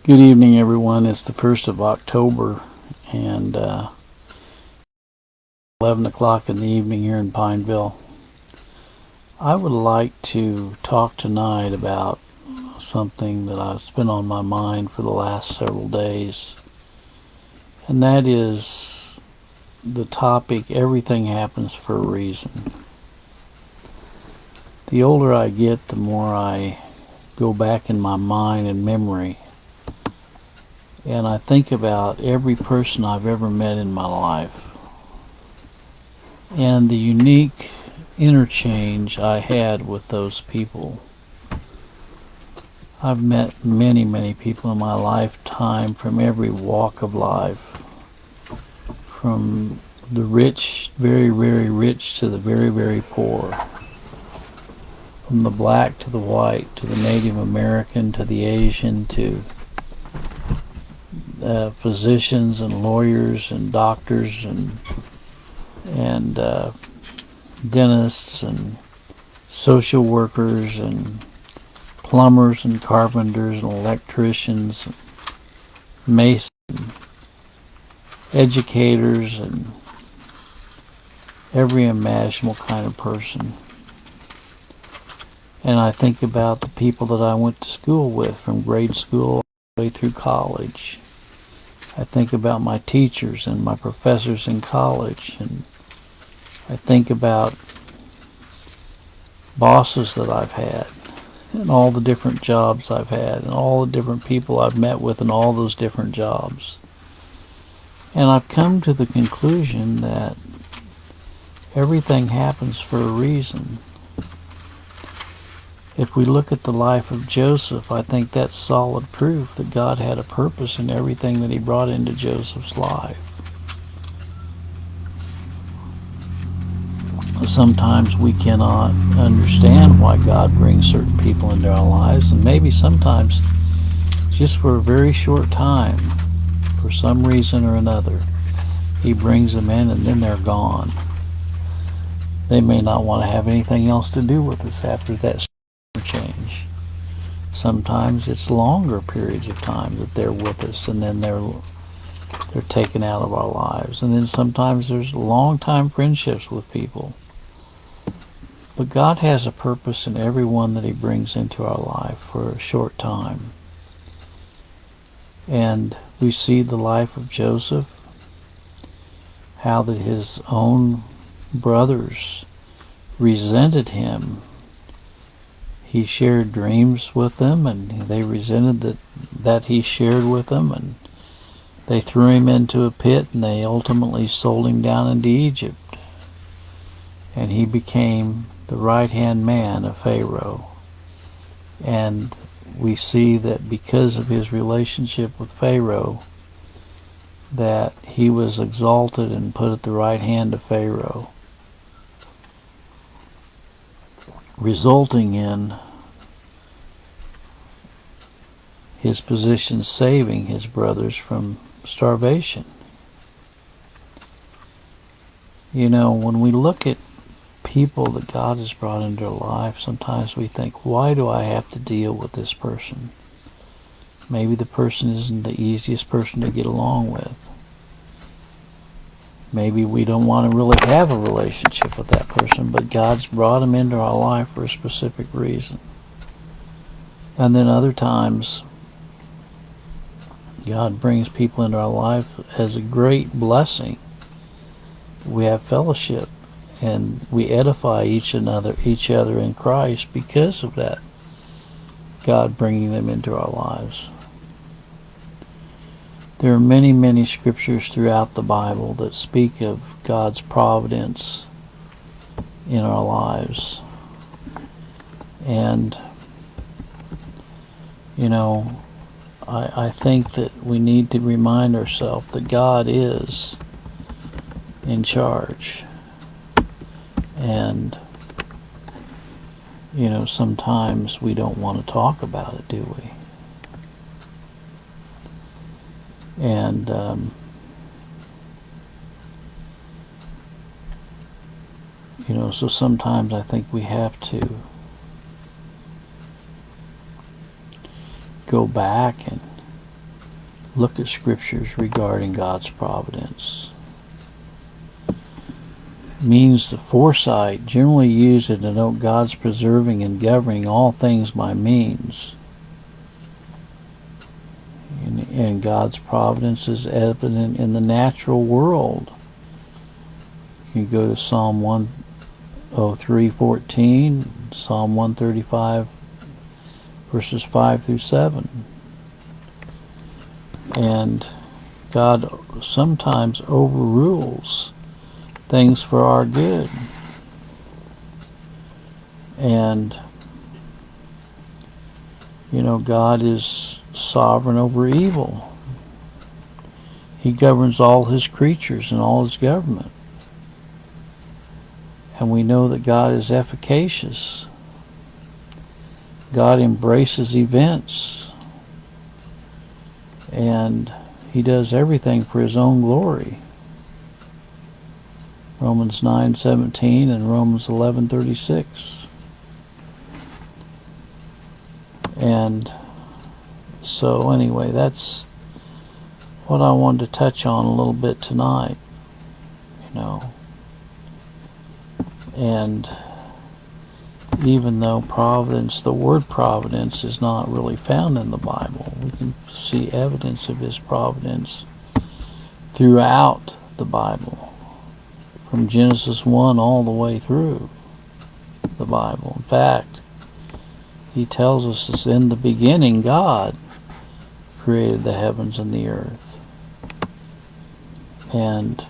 Good evening, everyone. It's the 1st of October and 11 o'clock in the evening here in Pineville. I would like to talk tonight about something that has been on my mind for the last several days, and that is the topic, everything happens for a reason. The older I get, the more I go back in my mind and memory, and I think about every person I've ever met in my life and the unique interchange I had with those people. I've met many, many people in my lifetime from every walk of life, from the rich, very, very rich, to the very, very poor, from the black to the white, to the Native American, to the Asian, to physicians and lawyers and doctors and dentists and social workers and plumbers and carpenters and electricians, and masons, educators, and every imaginable kind of person. And I think about the people that I went to school with, from grade school all the way through college. I think about my teachers and my professors in college, and I think about bosses that I've had, and all the different jobs I've had, and all the different people I've met with in all those different jobs. And I've come to the conclusion that everything happens for a reason. If we look at the life of Joseph, I think that's solid proof that God had a purpose in everything that he brought into Joseph's life. Sometimes we cannot understand why God brings certain people into our lives, and maybe sometimes just for a very short time, for some reason or another, he brings them in and then they're gone. They may not want to have anything else to do with us after that change. Sometimes it's longer periods of time that they're with us, and then they're taken out of our lives. And then sometimes there's long time friendships with people. But God has a purpose in everyone that he brings into our life for a short time. And we see the life of Joseph, how that his own brothers resented him. He shared dreams with them, and they resented that he shared with them, and they threw him into a pit, and they ultimately sold him down into Egypt. And he became the right-hand man of Pharaoh. And we see that because of his relationship with Pharaoh, that he was exalted and put at the right hand of Pharaoh, resulting in his position saving his brothers from starvation. You know, when we look at people that God has brought into our life, sometimes we think, why do I have to deal with this person? Maybe the person isn't the easiest person to get along with. Maybe we don't want to really have a relationship with that person, but God's brought them into our life for a specific reason. And then other times, God brings people into our life as a great blessing. We have fellowship, and we edify each other in Christ because of that, God bringing them into our lives. There are many, many scriptures throughout the Bible that speak of God's providence in our lives. And, you know, I think that we need to remind ourselves that God is in charge. And, you know, sometimes we don't want to talk about it, do we? And you know, so sometimes I think we have to go back and look at scriptures regarding God's providence. Means the foresight generally used to denote God's preserving and governing all things by means. And God's providence is evident in the natural world. You go to Psalm 103:14, Psalm 135, verses 5 through 7. And God sometimes overrules things for our good. And, God is sovereign over evil. He governs all his creatures and all his government. And we know that God is efficacious. God embraces events. And he does everything for his own glory. Romans 9:17 and Romans 11:36. And so anyway, that's what I wanted to touch on a little bit tonight, And even though providence, the word providence, is not really found in the Bible, we can see evidence of his providence throughout the Bible, from Genesis 1 all the way through the Bible. In fact, he tells us it's in the beginning God created the heavens and the earth. And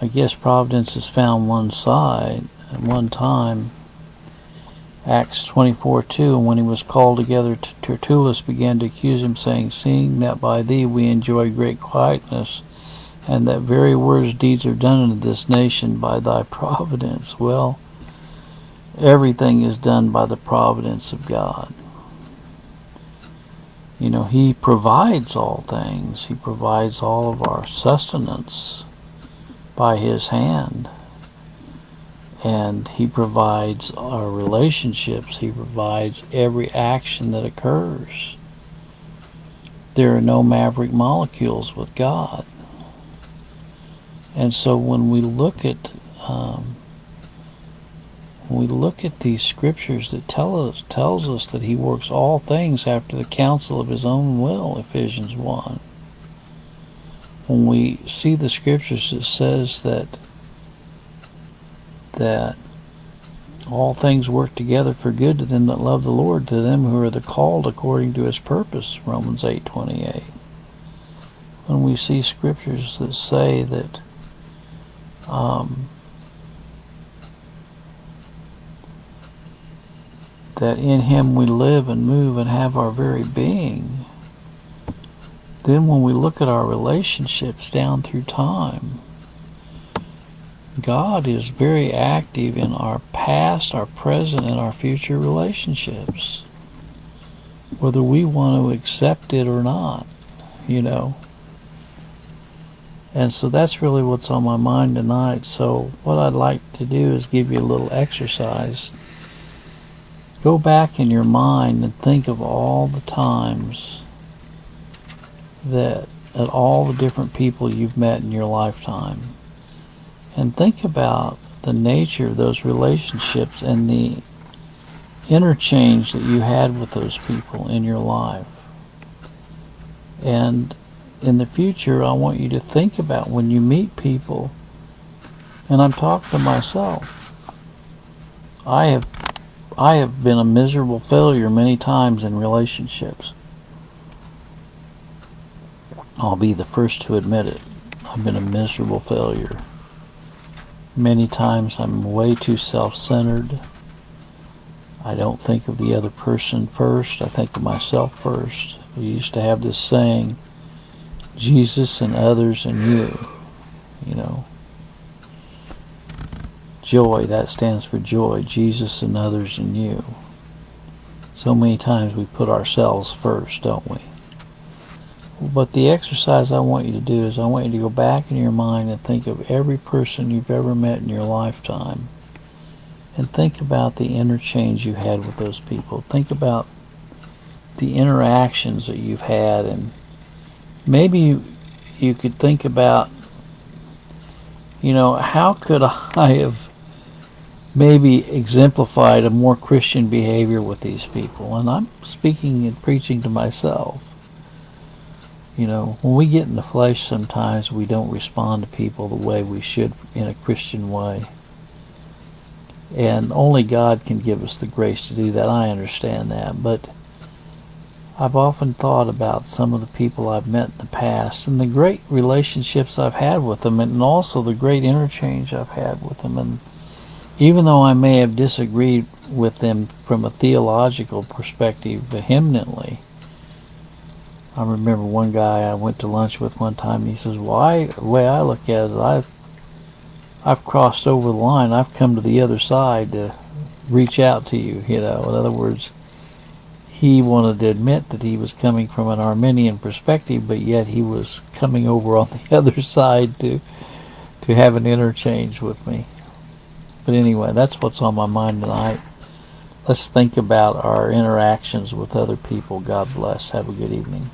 I guess providence is found one side at one time. Acts 24:2, and when he was called together, Tertullus began to accuse him, saying, "Seeing that by thee we enjoy great quietness, and that very words, deeds are done unto this nation by thy providence." Well, everything is done by the providence of God. He provides all things. He provides all of our sustenance by his hand. And he provides our relationships. He provides every action that occurs. There are no maverick molecules with God. And so when we look at these scriptures that tells us that he works all things after the counsel of his own will, Ephesians 1. When we see the scriptures, it says that all things work together for good to them that love the Lord, to them who are the called according to his purpose, Romans 8:28. When we see scriptures that say that that in him we live and move and have our very being, then when we look at our relationships down through time, God is very active in our past, our present, and our future relationships, whether we want to accept it or not, And so that's really what's on my mind tonight. So what I'd like to do is give you a little exercise. Go back in your mind and think of all the times that at all the different people you've met in your lifetime. And think about the nature of those relationships and the interchange that you had with those people in your life. And in the future, I want you to think about when you meet people, and I'm talking to myself. I have been a miserable failure many times in relationships. I'll be the first to admit it. I've been a miserable failure. Many times I'm way too self-centered. I don't think of the other person first. I think of myself first. We used to have this saying, Jesus and others and you. Joy, that stands for joy. Jesus and others and you. So many times we put ourselves first, don't we? But the exercise I want you to do is I want you to go back in your mind and think of every person you've ever met in your lifetime. And think about the interchange you had with those people. Think about the interactions that you've had, and maybe you could think about, how could I have maybe exemplified a more Christian behavior with these people? And I'm speaking and preaching to myself. When we get in the flesh, sometimes we don't respond to people the way we should in a Christian way. And only God can give us the grace to do that. I understand that. But I've often thought about some of the people I've met in the past and the great relationships I've had with them, and also the great interchange I've had with them. And even though I may have disagreed with them from a theological perspective vehemently, I remember one guy I went to lunch with one time, and he says, well, the way I look at it, I've crossed over the line. I've come to the other side to reach out to you, In other words, he wanted to admit that he was coming from an Arminian perspective, but yet he was coming over on the other side to have an interchange with me. But anyway, that's what's on my mind tonight. Let's think about our interactions with other people. God bless. Have a good evening.